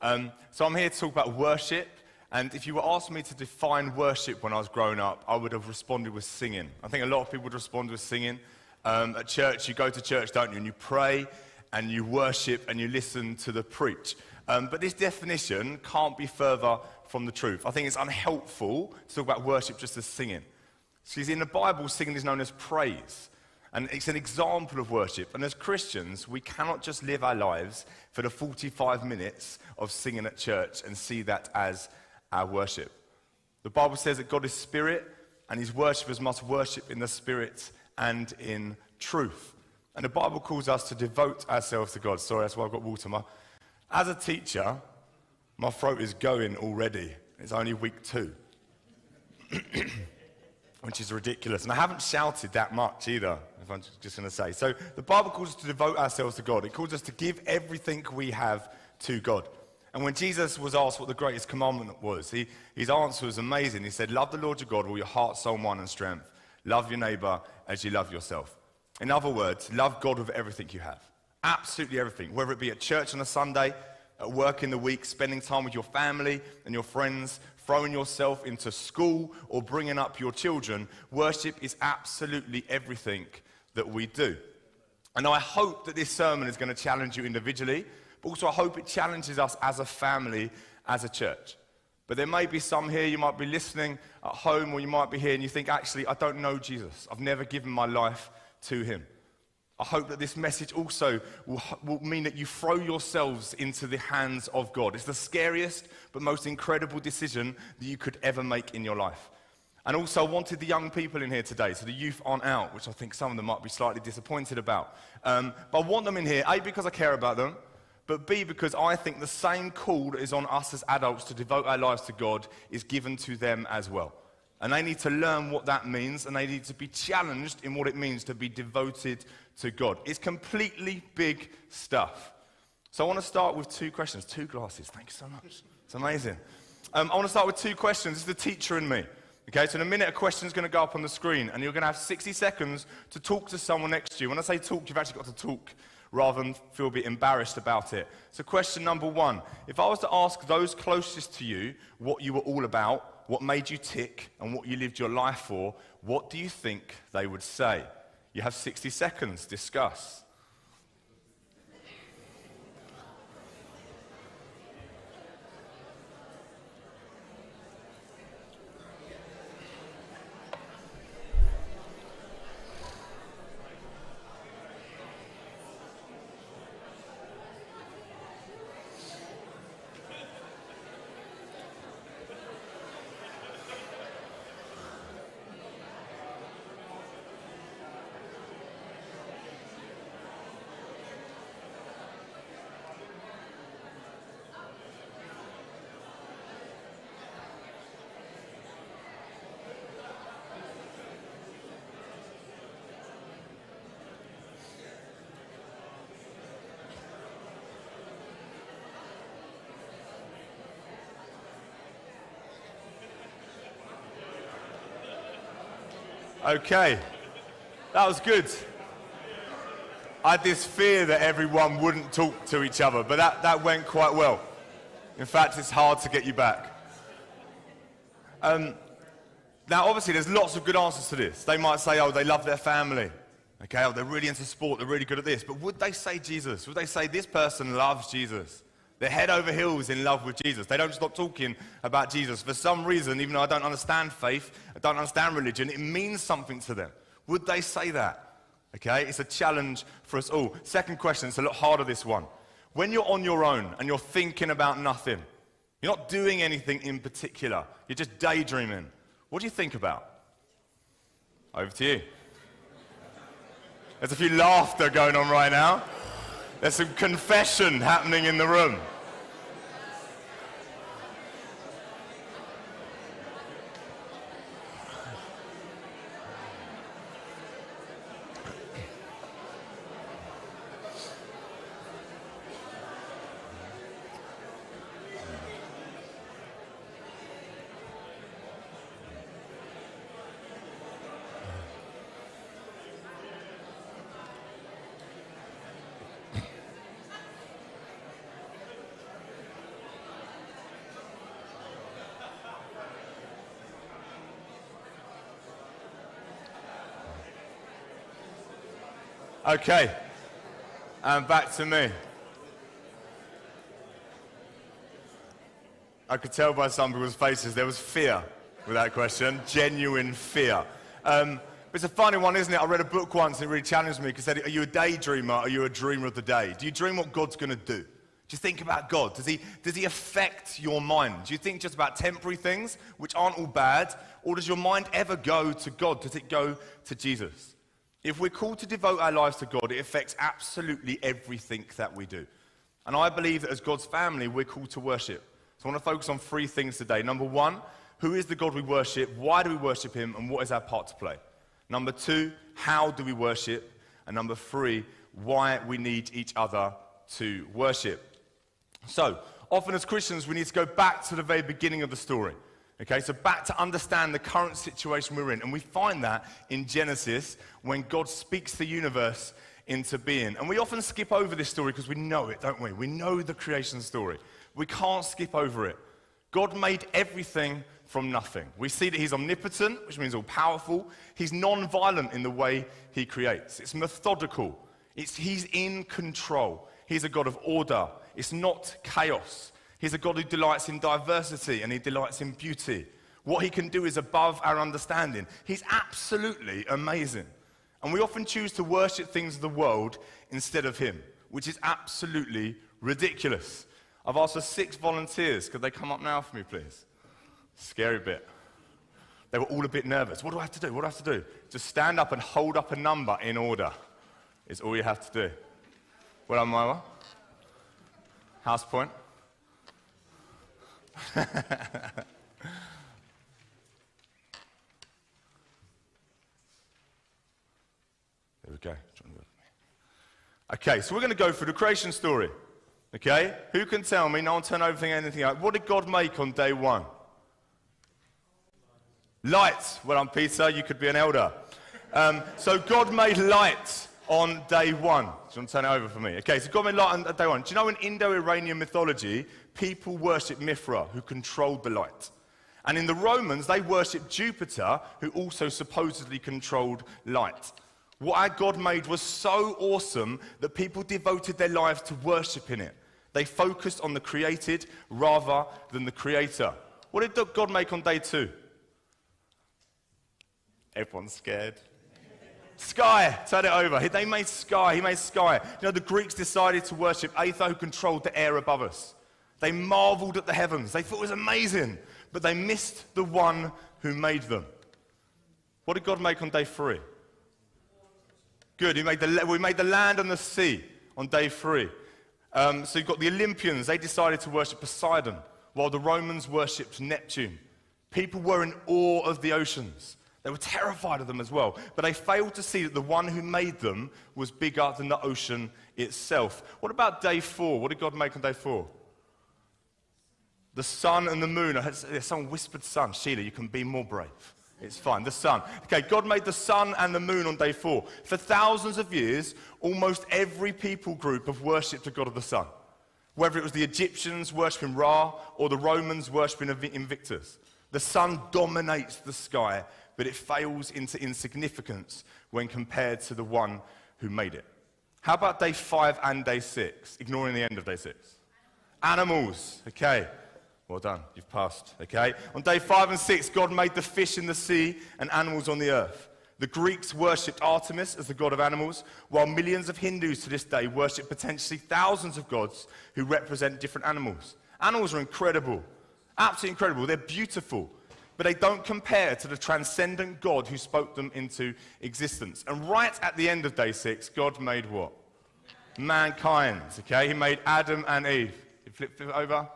So I'm here to talk about worship, and if you were asking me to define worship when I was growing up, I would have responded with singing. I think a lot of people would respond with singing. At church, you go to church, don't you, and you pray, and you worship, and you listen to the preach. But this definition can't be further from the truth. I think it's unhelpful to talk about worship just as singing. Because in the Bible, singing is known as praise. And it's an example of worship. And as Christians, we cannot just live our lives for the 45 minutes of singing at church and see that as our worship. The Bible says that God is spirit, and his worshippers must worship in the spirit and in truth. And the Bible calls us to devote ourselves to God. Sorry, that's why I've got water. As a teacher, my throat is going already. It's only week 2. Which is ridiculous. And I haven't shouted that much either, if I'm just going to say. So the Bible calls us to devote ourselves to God. It calls us to give everything we have to God. And when Jesus was asked what the greatest commandment was, his answer was amazing. He said, love the Lord your God with all your heart, soul, mind, and strength. Love your neighbor as you love yourself. In other words, love God with everything you have. Absolutely everything. Whether it be at church on a Sunday, at work in the week, spending time with your family and your friends, throwing yourself into school or bringing up your children, worship is absolutely everything that we do. And I hope that this sermon is going to challenge you individually, but also I hope it challenges us as a family, as a church. But there may be some here, you might be listening at home, or you might be here and you think, actually, I don't know Jesus. I've never given my life to him. I hope that this message also will mean that you throw yourselves into the hands of God. It's the scariest but most incredible decision that you could ever make in your life. And also I wanted the young people in here today, so the youth aren't out, which I think some of them might be slightly disappointed about. But I want them in here, A, because I care about them, but B, because I think the same call that is on us as adults to devote our lives to God is given to them as well. And they need to learn what that means, and they need to be challenged in what it means to be devoted to God. It's completely big stuff. So I want to start with 2 questions. 2 glasses, thank you so much. It's amazing. I want to start with 2 questions. This is the teacher and me. Okay, so in a minute, a question is going to go up on the screen, and you're going to have 60 seconds to talk to someone next to you. When I say talk, you've actually got to talk rather than feel a bit embarrassed about it. So question number 1, if I was to ask those closest to you what you were all about, what made you tick, and what you lived your life for, what do you think they would say? You have 60 seconds. Discuss. Okay, that was good. I had this fear that everyone wouldn't talk to each other, but that went quite well. In fact, it's hard to get you back. Now, obviously, there's lots of good answers to this. They might say, oh, they love their family. Okay, oh, they're really into sport, they're really good at this. But would they say Jesus? Would they say this person loves Jesus? They're head over heels in love with Jesus. They don't stop talking about Jesus. For some reason, even though I don't understand faith, I don't understand religion, it means something to them. Would they say that? Okay, it's a challenge for us all. Second question, it's a lot harder, this one. When you're on your own and you're thinking about nothing, you're not doing anything in particular, you're just daydreaming, what do you think about? Over to you. There's a few laughter going on right now. There's some confession happening in the room. Okay, and back to me. I could tell by some people's faces there was fear with that question, genuine fear. But it's a funny one, isn't it? I read a book once and it really challenged me because it said, are you a daydreamer or are you a dreamer of the day? Do you dream what God's going to do? Do you think about God? Does he affect your mind? Do you think just about temporary things, which aren't all bad? Or does your mind ever go to God? Does it go to Jesus? If we're called to devote our lives to God, it affects absolutely everything that we do. And I believe that as God's family, we're called to worship. So I want to focus on three things today. Number one, who is the God we worship? Why do we worship him? And what is our part to play? Number two, how do we worship? And number three, why we need each other to worship. So, often as Christians, we need to go back to the very beginning of the story. Okay, so back to understand the current situation we're in. And we find that in Genesis, when God speaks the universe into being. And we often skip over this story because we know it, don't we? We know the creation story. We can't skip over it. God made everything from nothing. We see that he's omnipotent, which means all-powerful. He's non-violent in the way he creates. It's methodical. He's in control. He's a God of order. It's not chaos. He's a God who delights in diversity and he delights in beauty. What he can do is above our understanding. He's absolutely amazing. And we often choose to worship things of the world instead of him, which is absolutely ridiculous. I've asked for 6 volunteers. Could they come up now for me, please? Scary bit. They were all a bit nervous. What do I have to do? What do I have to do? Just stand up and hold up a number in order is all you have to do. Well done, Myra. House point. There we go. Okay, so we're going to go through the creation story. Okay? Who can tell me, no one turn anything out, what did God make on day one? Light. Well done, Peter. You could be an elder. So God made light on day one. Do you want to turn it over for me? Okay, so God made light on day one. Do you know in Indo-Iranian mythology, people worship Mithra, who controlled the light. And in the Romans, they worshipped Jupiter, who also supposedly controlled light. What our God made was so awesome that people devoted their lives to worshiping it. They focused on the created rather than the creator. What did God make on day two? Everyone's scared. Sky, turn it over. They made sky, he made sky. You know, the Greeks decided to worship Aether, who controlled the air above us. They marveled at the heavens. They thought it was amazing, but they missed the one who made them. What did God make on day three? Good, we made the land and the sea on day three. So you've got the Olympians, they decided to worship Poseidon, while the Romans worshipped Neptune. People were in awe of the oceans. They were terrified of them as well, but they failed to see that the one who made them was bigger than the ocean itself. What about day four? What did God make on day four? The sun and the moon. Someone whispered sun. Sheila, you can be more brave. It's fine. The sun. Okay, God made the sun and the moon on day four. For thousands of years, almost every people group have worshipped the God of the sun. Whether it was the Egyptians worshipping Ra or the Romans worshipping Invictus. The sun dominates the sky, but it fails into insignificance when compared to the one who made it. How about day 5 and day 6, ignoring the end of day 6? Animals, okay. Well done, you've passed, okay. On day 5 and 6, God made the fish in the sea and animals on the earth. The Greeks worshipped Artemis as the god of animals, while millions of Hindus to this day worship potentially thousands of gods who represent different animals. Animals are incredible, absolutely incredible. They're beautiful. But they don't compare to the transcendent God who spoke them into existence. And right at the end of day 6, God made what? Mankind, okay? He made Adam and Eve. You flip it over?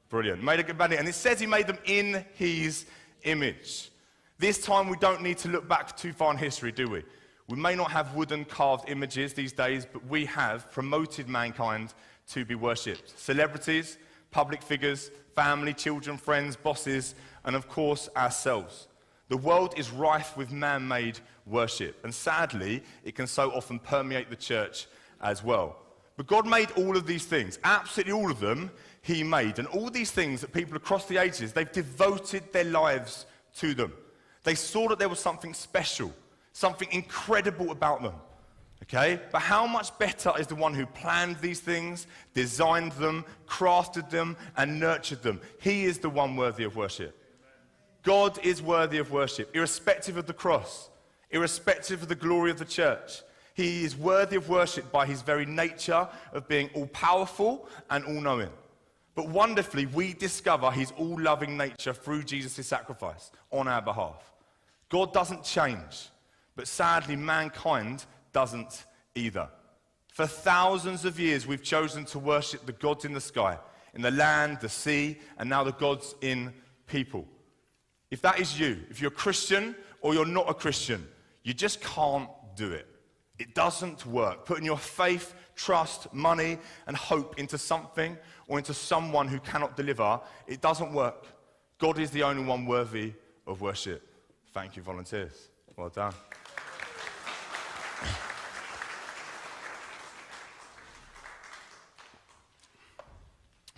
Brilliant. Made a good body. And it says he made them in his image. This time we don't need to look back too far in history, do we? We may not have wooden carved images these days, but we have promoted mankind to be worshipped. Celebrities, public figures, family, children, friends, bosses, and of course, ourselves. The world is rife with man-made worship, and sadly, it can so often permeate the church as well. But God made all of these things, absolutely all of them, he made. And all these things that people across the ages, they've devoted their lives to them. They saw that there was something special, something incredible about them. Okay? But how much better is the one who planned these things, designed them, crafted them, and nurtured them? He is the one worthy of worship. God is worthy of worship, irrespective of the cross, irrespective of the glory of the church. He is worthy of worship by his very nature of being all-powerful and all-knowing. But wonderfully, we discover his all-loving nature through Jesus' sacrifice on our behalf. God doesn't change, but sadly, mankind doesn't either. For thousands of years, we've chosen to worship the gods in the sky, in the land, the sea, and now the gods in people. If that is you, if you're a Christian or you're not a Christian, you just can't do it. It doesn't work. Putting your faith, trust, money, and hope into something or into someone who cannot deliver, it doesn't work. God is the only one worthy of worship. Thank you, volunteers. Well done.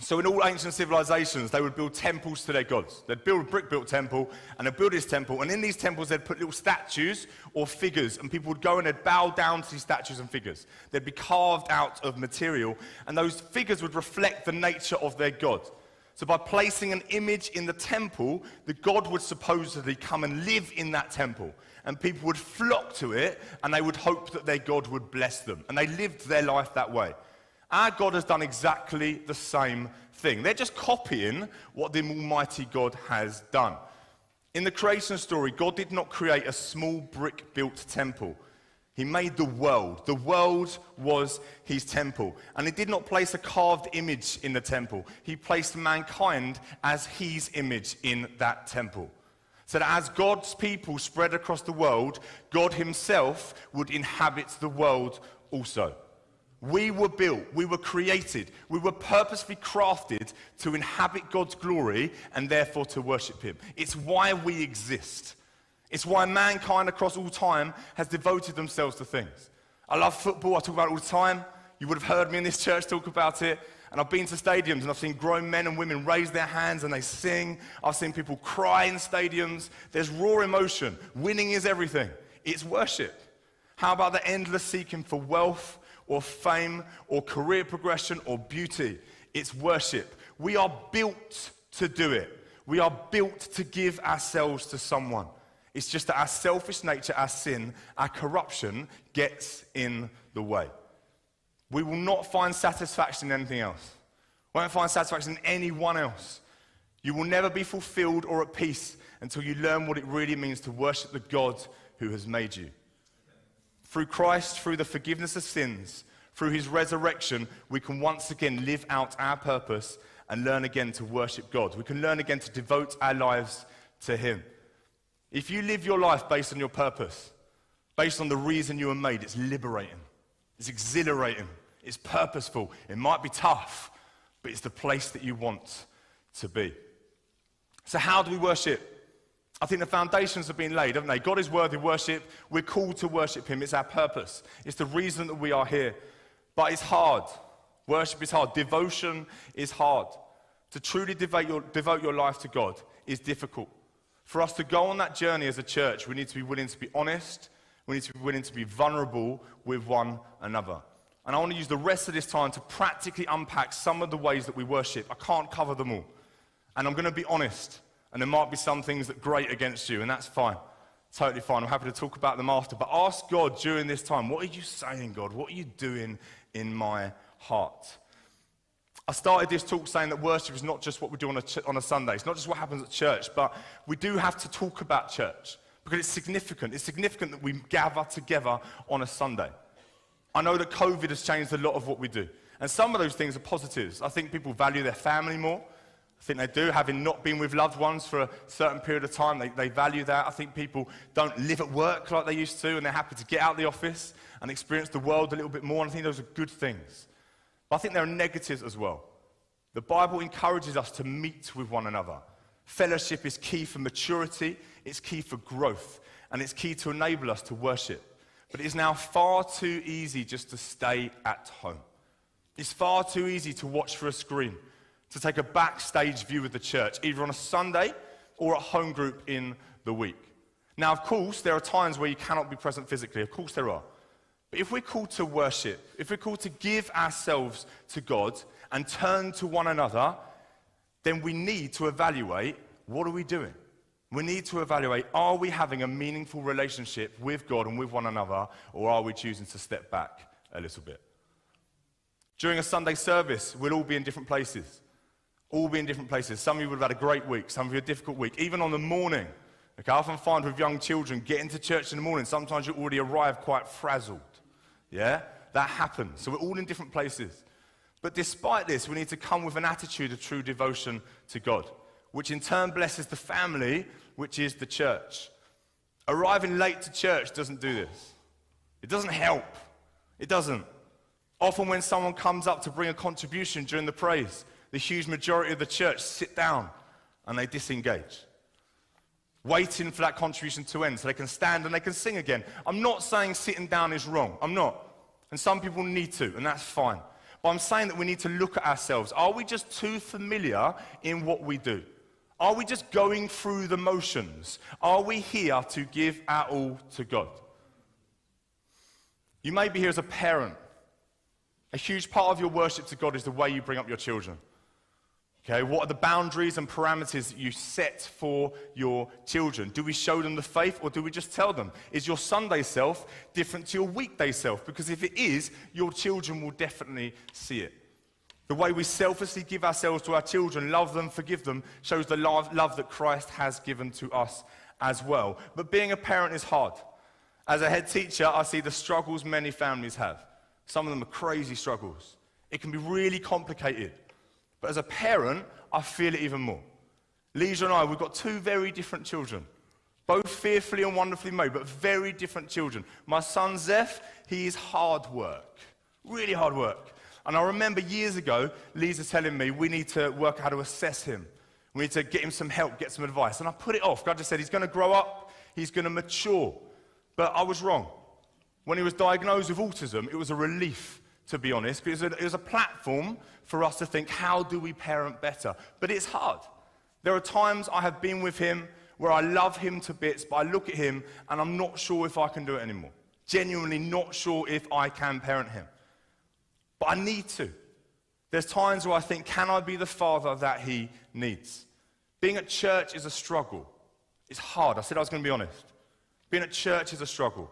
So in all ancient civilizations, they would build temples to their gods. They'd build a brick-built temple, and they'd build this temple, and in these temples, they'd put little statues or figures, and people would go and they'd bow down to these statues and figures. They'd be carved out of material, and those figures would reflect the nature of their god. So by placing an image in the temple, the god would supposedly come and live in that temple, and people would flock to it, and they would hope that their god would bless them, and they lived their life that way. Our God has done exactly the same thing. They're just copying what the Almighty God has done. In the creation story, God did not create a small brick-built temple. He made the world. The world was his temple. And he did not place a carved image in the temple. He placed mankind as his image in that temple. So that as God's people spread across the world, God himself would inhabit the world also. We were built, we were created, we were purposefully crafted to inhabit God's glory and therefore to worship him. It's why we exist. It's why mankind across all time has devoted themselves to things. I love football, I talk about it all the time. You would have heard me in this church talk about it. And I've been to stadiums and I've seen grown men and women raise their hands and they sing. I've seen people cry in stadiums. There's raw emotion. Winning is everything. It's worship. How about the endless seeking for wealth or fame, or career progression, or beauty? It's worship. We are built to do it. We are built to give ourselves to someone. It's just that our selfish nature, our sin, our corruption gets in the way. We will not find satisfaction in anything else. We won't find satisfaction in anyone else. You will never be fulfilled or at peace until you learn what it really means to worship the God who has made you. Through Christ, through the forgiveness of sins, through his resurrection, we can once again live out our purpose and learn again to worship God. We can learn again to devote our lives to him. If you live your life based on your purpose, based on the reason you were made, it's liberating, it's exhilarating, it's purposeful. It might be tough, but it's the place that you want to be. So how do we worship? I think the foundations have been laid, haven't they? God is worthy of worship. We're called to worship him. It's our purpose. It's the reason that we are here. But it's hard. Worship is hard. Devotion is hard. To truly devote your life to God is difficult. For us to go on that journey as a church, we need to be willing to be honest. We need to be willing to be vulnerable with one another. And I want to use the rest of this time to practically unpack some of the ways that we worship. I can't cover them all. And I'm going to be honest. And there might be some things that grate against you, and that's fine. Totally fine. I'm happy to talk about them after. But ask God during this time, what are you saying, God? What are you doing in my heart? I started this talk saying that worship is not just what we do on a Sunday. It's not just what happens at church, but we do have to talk about church because it's significant. It's significant that we gather together on a Sunday. I know that COVID has changed a lot of what we do. And some of those things are positives. I think people value their family more. I think they do, having not been with loved ones for a certain period of time, they value that. I think people don't live at work like they used to, and they're happy to get out of the office and experience the world a little bit more, and I think those are good things. But I think there are negatives as well. The Bible encourages us to meet with one another. Fellowship is key for maturity, it's key for growth, and it's key to enable us to worship. But it is now far too easy just to stay at home. It's far too easy to watch through a screen, to take a backstage view of the church, either on a Sunday or at home group in the week. Now, of course, there are times where you cannot be present physically. Of course there are. But if we're called to worship, if we're called to give ourselves to God and turn to one another, then we need to evaluate, what are we doing? We need to evaluate, are we having a meaningful relationship with God and with one another, or are we choosing to step back a little bit? During a Sunday service, we'll all be in different places. All be in different places. Some of you would have had a great week, some of you a difficult week. Even on the morning, okay, I often find with young children, getting to church in the morning, sometimes you already arrive quite frazzled. Yeah? That happens. So we're all in different places. But despite this, we need to come with an attitude of true devotion to God, which in turn blesses the family, which is the church. Arriving late to church doesn't do this. It doesn't help. It doesn't. Often when someone comes up to bring a contribution during the praise, the huge majority of the church sit down and they disengage, waiting for that contribution to end so they can stand and they can sing again. I'm not saying sitting down is wrong. I'm not. And some people need to, and that's fine. But I'm saying that we need to look at ourselves. Are we just too familiar in what we do? Are we just going through the motions? Are we here to give our all to God? You may be here as a parent. A huge part of your worship to God is the way you bring up your children. Okay, what are the boundaries and parameters that you set for your children? Do we show them the faith, or do we just tell them? Is your Sunday self different to your weekday self? Because if it is, your children will definitely see it. The way we selflessly give ourselves to our children, love them, forgive them, shows the love that Christ has given to us as well. But being a parent is hard. As a head teacher, I see the struggles many families have. Some of them are crazy struggles. It can be really complicated. But as a parent, I feel it even more. Leisha and I, we've got two very different children. Both fearfully and wonderfully made, but very different children. My son, Zeph, he is hard work. Really hard work. And I remember years ago, Lisa telling me we need to work out how to assess him. We need to get him some help, get some advice. And I put it off. God just said he's going to grow up, he's going to mature. But I was wrong. When he was diagnosed with autism, it was a relief, to be honest, because it was a platform for us to think, how do we parent better? But it's hard. There are times I have been with him where I love him to bits, but I look at him and I'm not sure if I can do it anymore. Genuinely not sure if I can parent him. But I need to. There's times where I think, can I be the father that he needs? Being at church is a struggle. It's hard. I said I was going to be honest. Being at church is a struggle.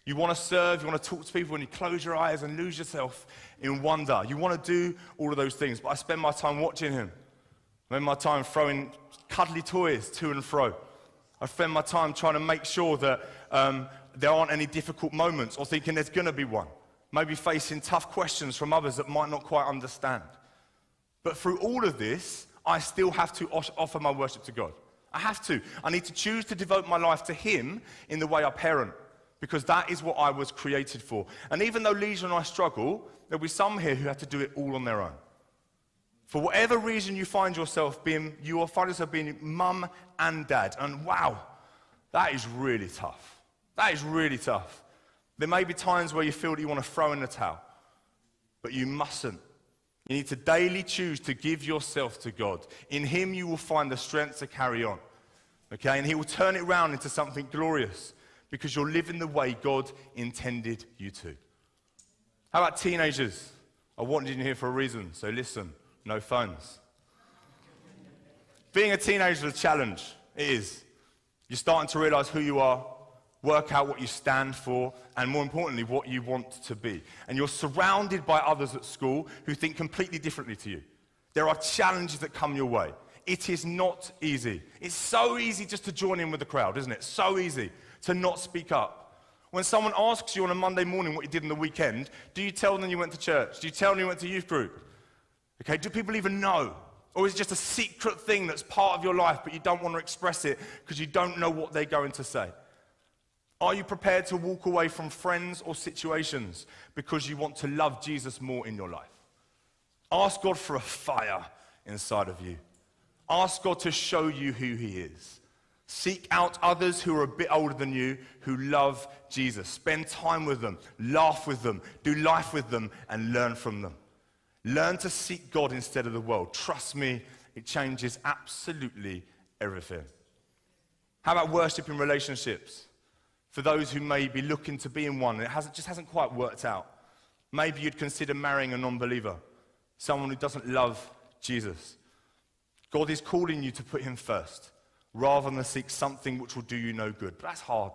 You want to serve, you want to talk to people, and you close your eyes and lose yourself in wonder. You want to do all of those things, but I spend my time watching him. I spend my time throwing cuddly toys to and fro. I spend my time trying to make sure that there aren't any difficult moments, or thinking there's going to be one. Maybe facing tough questions from others that might not quite understand. But through all of this, I still have to offer my worship to God. I have to. I need to choose to devote my life to him in the way I parent, because that is what I was created for. And even though Leisha and I struggle, there'll be some here who have to do it all on their own. For whatever reason you find yourself being, you will find yourself being mum and dad. And wow, that is really tough. That is really tough. There may be times where you feel that you want to throw in the towel, but you mustn't. You need to daily choose to give yourself to God. In him you will find the strength to carry on. Okay, and he will turn it around into something glorious, because you're living the way God intended you to. How about teenagers? I wanted you in here for a reason, so listen, no phones. Being a teenager is a challenge. It is. You're starting to realize who you are, work out what you stand for, and more importantly, what you want to be. And you're surrounded by others at school who think completely differently to you. There are challenges that come your way. It is not easy. It's so easy just to join in with the crowd, isn't it? So easy to not speak up. When someone asks you on a Monday morning what you did in the weekend, do you tell them you went to church? Do you tell them you went to youth group? Okay, do people even know? Or is it just a secret thing that's part of your life, but you don't want to express it because you don't know what they're going to say? Are you prepared to walk away from friends or situations because you want to love Jesus more in your life? Ask God for a fire inside of you. Ask God to show you who he is. Seek out others who are a bit older than you who love Jesus. Spend time with them, laugh with them, do life with them, and learn from them. Learn to seek God instead of the world. Trust me, it changes absolutely everything. How about worship in relationships? For those who may be looking to be in one, and it just hasn't quite worked out. Maybe you'd consider marrying a non-believer, someone who doesn't love Jesus. God is calling you to put him first, rather than seek something which will do you no good. But that's hard.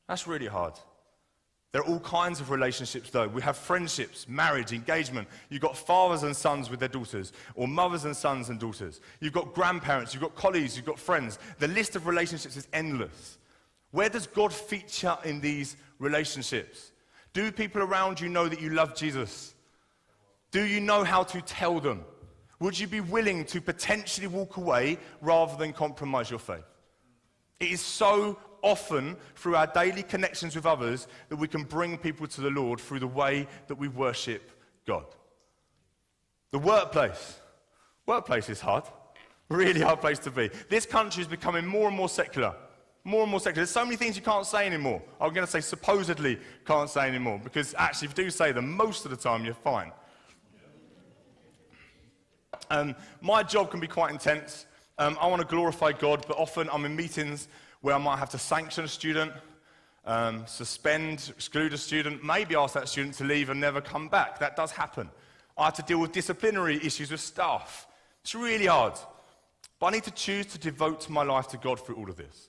That's really hard. There are all kinds of relationships, though. We have friendships, marriage, engagement. You've got fathers and sons with their daughters, or mothers and sons and daughters. You've got grandparents, you've got colleagues, you've got friends. The list of relationships is endless. Where does God feature in these relationships? Do people around you know that you love Jesus? Do you know how to tell them? Would you be willing to potentially walk away rather than compromise your faith? It is so often through our daily connections with others that we can bring people to the Lord through the way that we worship God. The workplace. Workplace is hard. Really hard place to be. This country is becoming more and more secular. More and more secular. There's so many things you can't say anymore. I'm going to say supposedly can't say anymore, because actually if you do say them, most of the time you're fine. My job can be quite intense. I want to glorify God, but often I'm in meetings where I might have to sanction a student, suspend, exclude a student, maybe ask that student to leave and never come back. That does happen. I have to deal with disciplinary issues with staff. It's really hard. But I need to choose to devote my life to God through all of this.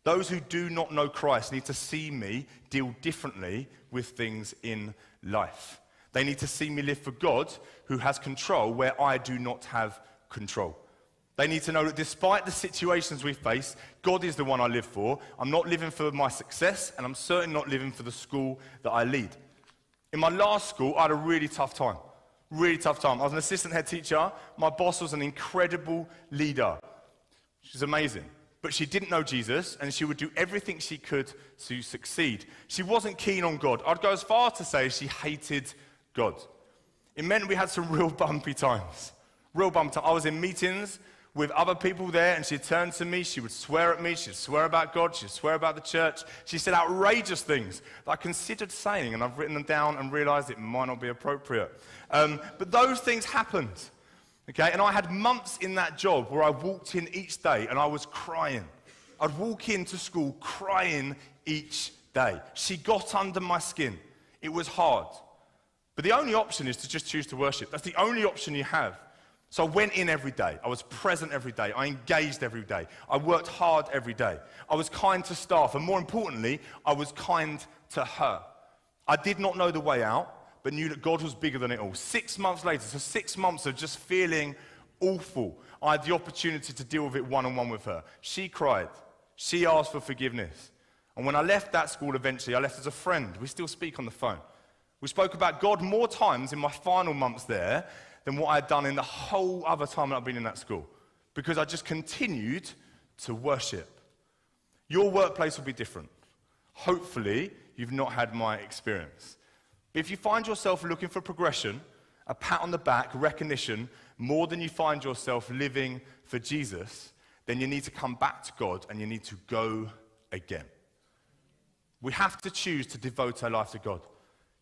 Those who do not know Christ need to see me deal differently with things in life. They need to see me live for God, who has control where I do not have control. They need to know that despite the situations we face, God is the one I live for. I'm not living for my success, and I'm certainly not living for the school that I lead. In my last school, I had a really tough time. Really tough time. I was an assistant head teacher. My boss was an incredible leader. She was amazing. But she didn't know Jesus, and she would do everything she could to succeed. She wasn't keen on God. I'd go as far to say she hated God. It meant we had some real bumpy times. Real bumpy times. I was in meetings with other people there, and she'd turn to me, she would swear at me, she'd swear about God, she'd swear about the church. She said outrageous things that I considered saying, and I've written them down and realized it might not be appropriate. But those things happened. Okay, and I had months in that job where I walked in each day and I was crying. I'd walk into school crying each day. She got under my skin. It was hard. But the only option is to just choose to worship. That's the only option you have. So I went in every day. I was present every day. I engaged every day. I worked hard every day. I was kind to staff. And more importantly, I was kind to her. I did not know the way out, but knew that God was bigger than it all. 6 months later, so 6 months of just feeling awful, I had the opportunity to deal with it one-on-one with her. She cried. She asked for forgiveness. And when I left that school eventually, I left as a friend. We still speak on the phone. We spoke about God more times in my final months there than what I had done in the whole other time that I've been in that school, because I just continued to worship. Your workplace will be different. Hopefully, you've not had my experience. But if you find yourself looking for progression, a pat on the back, recognition, more than you find yourself living for Jesus, then you need to come back to God and you need to go again. We have to choose to devote our life to God.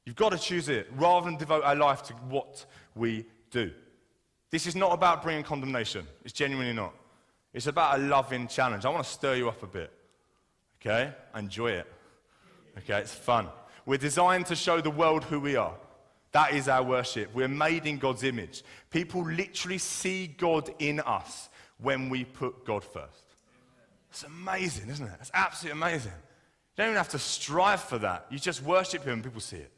You've got to choose it rather than devote our life to what we do. This is not about bringing condemnation. It's genuinely not. It's about a loving challenge. I want to stir you up a bit. Okay? Enjoy it. Okay? It's fun. We're designed to show the world who we are. That is our worship. We're made in God's image. People literally see God in us when we put God first. It's amazing, isn't it? It's absolutely amazing. You don't even have to strive for that. You just worship Him and people see it.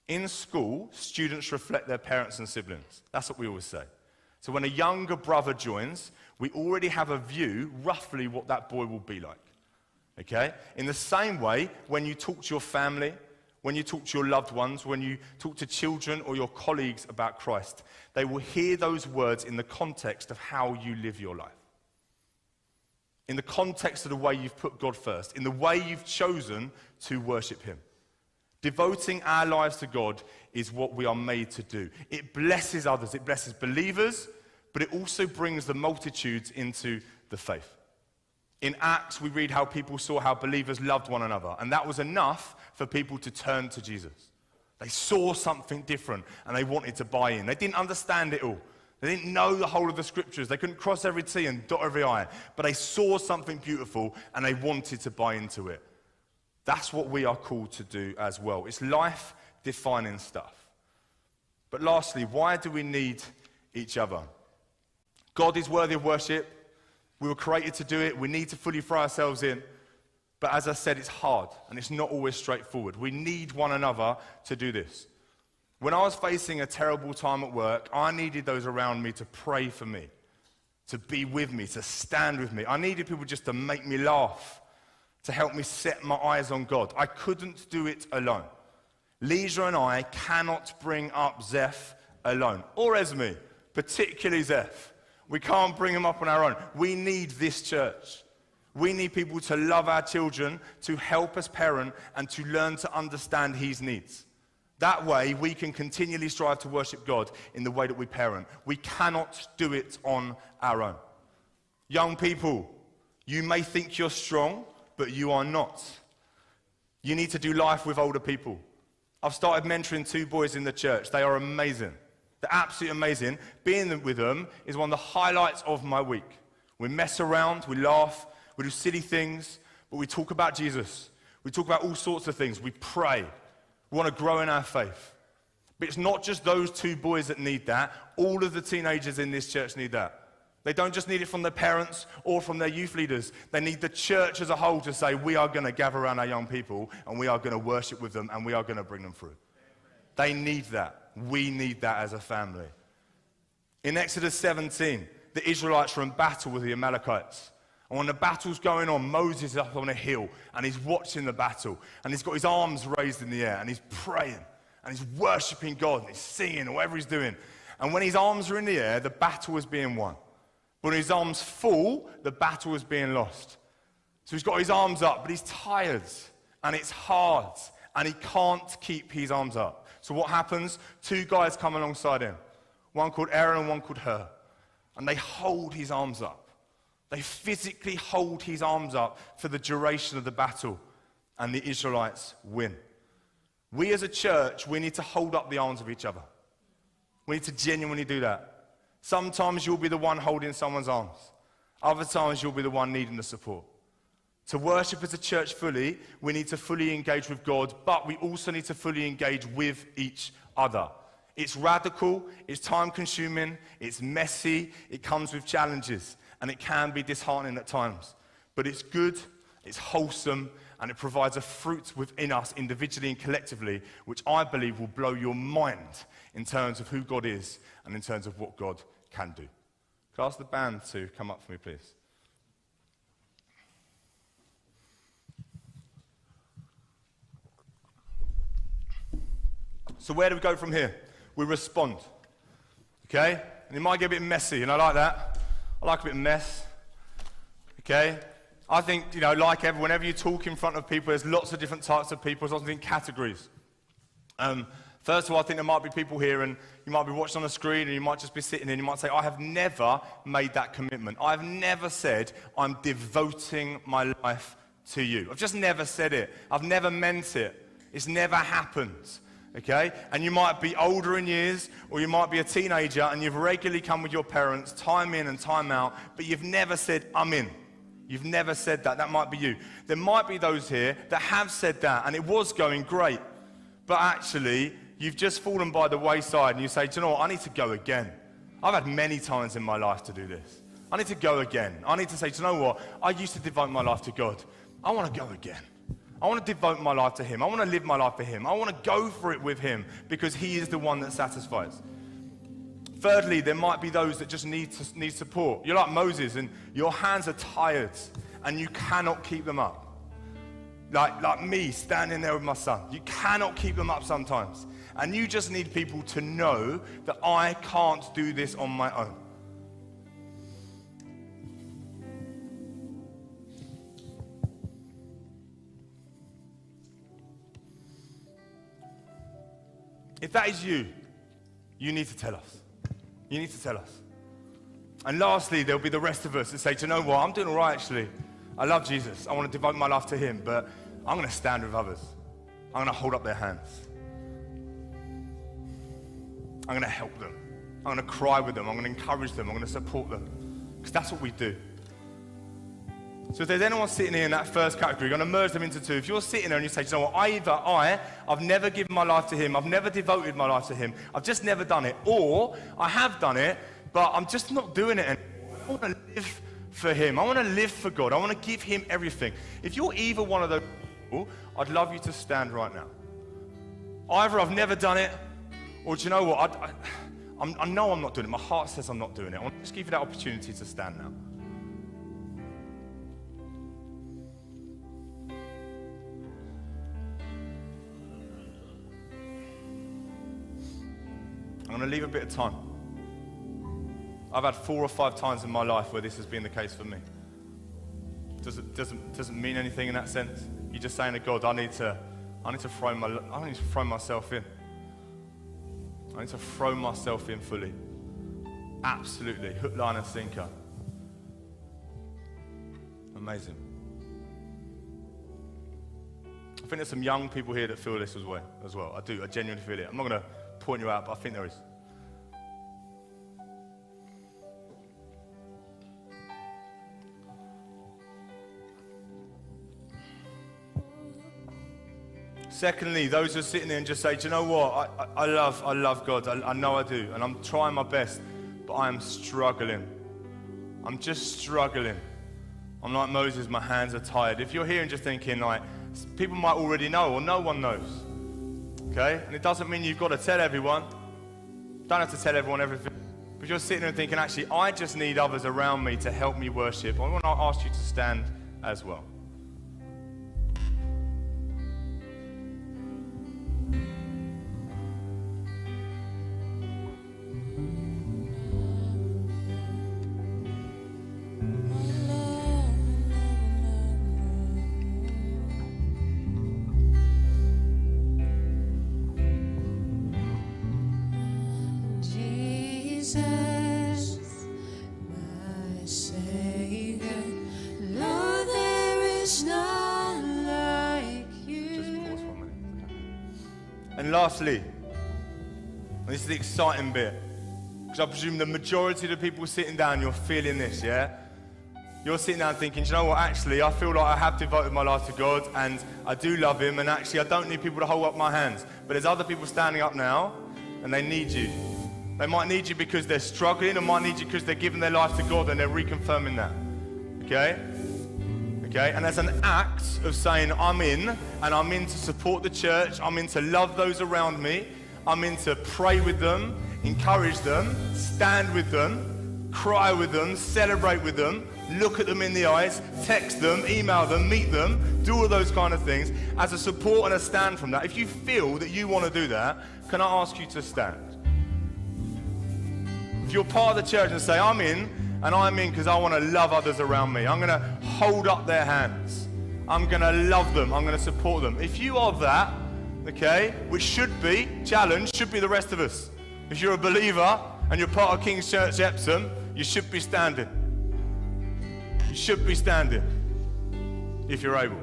In school, students reflect their parents and siblings. That's what we always say. So when a younger brother joins, we already have a view roughly what that boy will be like. Okay? In the same way, when you talk to your family, when you talk to your loved ones, when you talk to children or your colleagues about Christ, they will hear those words in the context of how you live your life. In the context of the way you've put God first, in the way you've chosen to worship Him. Devoting our lives to God is what we are made to do. It blesses others, it blesses believers, but it also brings the multitudes into the faith. In Acts, we read how people saw how believers loved one another, and that was enough for people to turn to Jesus. They saw something different, and they wanted to buy in. They didn't understand it all. They didn't know the whole of the scriptures. They couldn't cross every T and dot every I, but they saw something beautiful, and they wanted to buy into it. That's what we are called to do as well. It's life-defining stuff. But lastly, why do we need each other? God is worthy of worship. We were created to do it. We need to fully throw ourselves in. But as I said, it's hard, and it's not always straightforward. We need one another to do this. When I was facing a terrible time at work, I needed those around me to pray for me, to be with me, to stand with me. I needed people just to make me laugh, to help me set my eyes on God. I couldn't do it alone. Leisure and I cannot bring up Zeph alone, or Esme, particularly Zeph. We can't bring him up on our own. We need this church. We need people to love our children, to help us parent, and to learn to understand his needs. That way, we can continually strive to worship God in the way that we parent. We cannot do it on our own. Young people, you may think you're strong, but you are not. You need to do life with older people. I've started mentoring 2 boys in the church. They are amazing. They're absolutely amazing. Being with them is one of the highlights of my week. We mess around, we laugh, we do silly things, but we talk about Jesus. We talk about all sorts of things. We pray. We want to grow in our faith. But it's not just those 2 boys that need that. All of the teenagers in this church need that. They don't just need it from their parents or from their youth leaders. They need the church as a whole to say, we are going to gather around our young people and we are going to worship with them and we are going to bring them through. They need that. We need that as a family. In Exodus 17, the Israelites are in battle with the Amalekites. And when the battle's going on, Moses is up on a hill and he's watching the battle. And he's got his arms raised in the air and he's praying and he's worshiping God and he's singing or whatever he's doing. And when his arms are in the air, the battle is being won. But when his arms fall, the battle is being lost. So he's got his arms up, but he's tired and it's hard and he can't keep his arms up. So what happens? 2 guys come alongside him, one called Aaron and one called Hur, and they hold his arms up. They physically hold his arms up for the duration of the battle, and the Israelites win. We as a church, we need to hold up the arms of each other. We need to genuinely do that. Sometimes you'll be the one holding someone's arms. Other times you'll be the one needing the support. To worship as a church fully, we need to fully engage with God, but we also need to fully engage with each other. It's radical, it's time-consuming, it's messy, it comes with challenges, and it can be disheartening at times. But it's good, it's wholesome, and it provides a fruit within us individually and collectively, which I believe will blow your mind in terms of who God is and in terms of what God can do. Could I ask the band to come up for me, please? So where do we go from here? We respond, okay? And it might get a bit messy, and I like that. I like a bit of mess, okay? I think, like whenever you talk in front of people, there's lots of different types of people, there's lots of different categories. First of all, I think there might be people here, and you might be watching on a screen, and you might just be sitting there, and you might say, I have never made that commitment. I've never said, I'm devoting my life to you. I've just never said it. I've never meant it. It's never happened. Okay? And you might be older in years, or you might be a teenager, and you've regularly come with your parents, time in and time out, but you've never said, I'm in. You've never said that. That might be you. There might be those here that have said that, and it was going great, but actually, you've just fallen by the wayside, and you say, do you know what? I need to go again. I've had many times in my life to do this. I need to go again. I need to say, do you know what? I used to devote my life to God. I want to go again. I want to devote my life to Him. I want to live my life for Him. I want to go for it with Him because He is the one that satisfies. Thirdly, there might be those that just need support. You're like Moses and your hands are tired and you cannot keep them up. Like me standing there with my son. You cannot keep them up sometimes. And you just need people to know that I can't do this on my own. If that is you, you need to tell us. You need to tell us. And lastly, there'll be the rest of us that say, do you know what? I'm doing all right, actually. I love Jesus. I want to devote my life to Him, but I'm going to stand with others. I'm going to hold up their hands. I'm going to help them. I'm going to cry with them. I'm going to encourage them. I'm going to support them. Because that's what we do. So if there's anyone sitting here in that first category, you're going to merge them into two. If you're sitting there and you say, you know what, I've never given my life to him, I've never devoted my life to him, I've just never done it, or I have done it, but I'm just not doing it anymore. I want to live for him. I want to live for God. I want to give him everything. If you're either one of those people, I'd love you to stand right now. Either I've never done it, or do you know what, I know I'm not doing it. My heart says I'm not doing it. I want to just give you that opportunity to stand now. I'm going to leave a bit of time. I've had 4 or 5 times in my life where this has been the case for me. Doesn't mean anything in that sense. You're just saying to God, I need to throw myself in. I need to throw myself in fully. Absolutely. Hook, line, and sinker. Amazing. I think there's some young people here that feel this as well. I do. I genuinely feel it. I'm not going to point you out, but I think there is. Secondly, those who are sitting there and just say, do you know what? I love God. I know I do. And I'm trying my best, but I am struggling. I'm just struggling. I'm like Moses, my hands are tired. If you're here and just thinking, like, people might already know or no one knows. Okay? And it doesn't mean you've got to tell everyone. Don't have to tell everyone everything. But if you're sitting there and thinking, actually, I just need others around me to help me worship, I want to ask you to stand as well. And lastly, and this is the exciting bit, because I presume the majority of the people sitting down, you're feeling this, yeah? You're sitting down thinking, do you know what, actually, I feel like I have devoted my life to God, and I do love him, and actually I don't need people to hold up my hands. But there's other people standing up now, and they need you. They might need you because they're struggling, or might need you because they're giving their life to God, and they're reconfirming that, okay? Okay, and as an act of saying, I'm in, and I'm in to support the church, I'm in to love those around me, I'm in to pray with them, encourage them, stand with them, cry with them, celebrate with them, look at them in the eyes, text them, email them, meet them, do all those kind of things, as a support and a stand from that. If you feel that you want to do that, can I ask you to stand? If you're part of the church and say, I'm in, and I'm in because I want to love others around me. I'm going to hold up their hands. I'm going to love them. I'm going to support them. If you are that, okay, which should be, challenge, should be the rest of us. If you're a believer and you're part of King's Church Epsom, you should be standing. You should be standing, if you're able.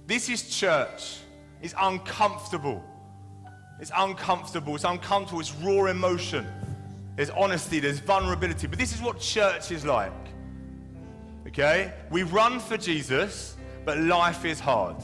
This is church. It's uncomfortable. It's uncomfortable, it's raw emotion. There's honesty, there's vulnerability. But this is what church is like, okay? We run for Jesus, but life is hard.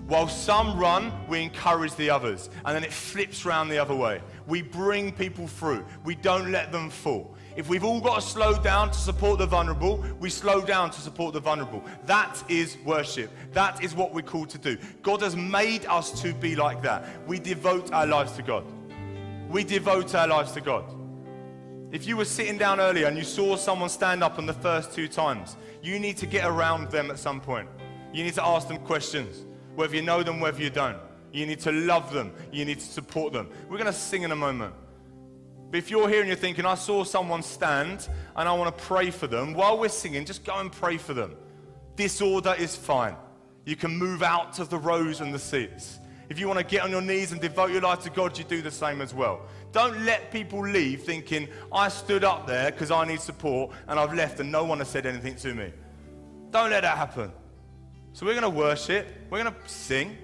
While some run, we encourage the others. And then it flips around the other way. We bring people through. We don't let them fall. If we've all got to slow down to support the vulnerable, we slow down to support the vulnerable. That is worship. That is what we're called to do. God has made us to be like that. We devote our lives to God. We devote our lives to God. If you were sitting down earlier and you saw someone stand up on the first 2 times, you need to get around them at some point. You need to ask them questions, whether you know them, whether you don't. You need to love them. You need to support them. We're going to sing in a moment. But if you're here and you're thinking, I saw someone stand and I want to pray for them, while we're singing, just go and pray for them. Disorder is fine. You can move out of the rows and the seats. If you want to get on your knees and devote your life to God, you do the same as well. Don't let people leave thinking, I stood up there because I need support and I've left and no one has said anything to me. Don't let that happen. So we're going to worship, we're going to sing,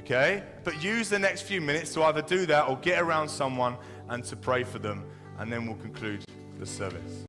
okay? But use the next few minutes to either do that or get around someone and to pray for them, and then we'll conclude. the service.